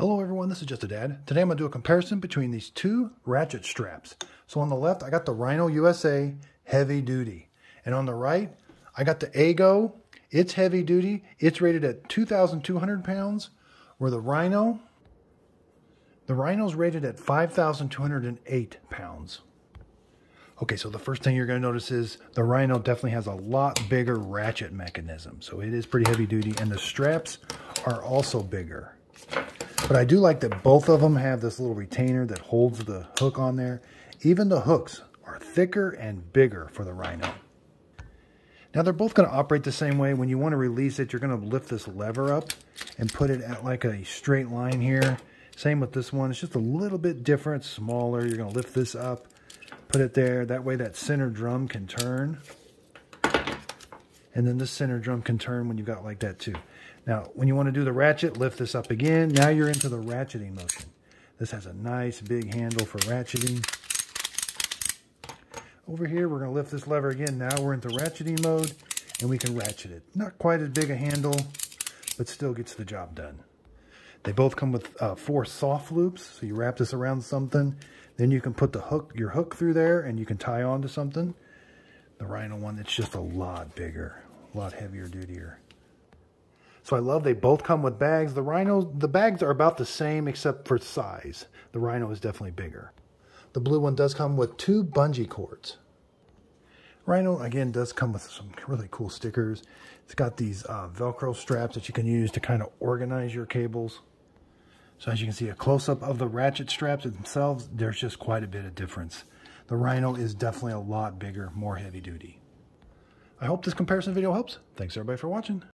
Hello everyone, this is Just a Dad. Today I'm going to do a comparison between these two ratchet straps. So on the left I got the RHINO USA heavy duty. And on the right I got the AUGO. It's heavy duty. It's rated at 2,200 pounds. Where the RHINO's rated at 5,208 pounds. Okay, so the first thing you're going to notice is the RHINO definitely has a lot bigger ratchet mechanism. So it is pretty heavy duty, and the straps are also bigger. But I do like that both of them have this little retainer that holds the hook on there. Even the hooks are thicker and bigger for the RHINO. Now they're both going to operate the same way. When you want to release it, you're going to lift this lever up and put it at like a straight line here. Same with this one. It's just a little bit different, smaller. You're going to lift this up, put it there. That way that center drum can turn. And then this center drum can turn when you've got like that too. Now, when you want to do the ratchet, lift this up again. Now you're into the ratcheting motion. This has a nice big handle for ratcheting. Over here, we're going to lift this lever again. Now we're into ratcheting mode, and we can ratchet it. Not quite as big a handle, but still gets the job done. They both come with 4 soft loops, so you wrap this around something. Then you can put your hook through there, and you can tie on to something. The RHINO one, it's just a lot bigger, a lot heavier duty. So I love they both come with bags. The RHINO, the bags are about the same except for size. The RHINO is definitely bigger. The blue one does come with 2 bungee cords. RHINO, again, does come with some really cool stickers. It's got these Velcro straps that you can use to kind of organize your cables. So as you can see, a close-up of the ratchet straps themselves, there's just quite a bit of difference. The RHINO is definitely a lot bigger, more heavy duty. I hope this comparison video helps. Thanks everybody for watching.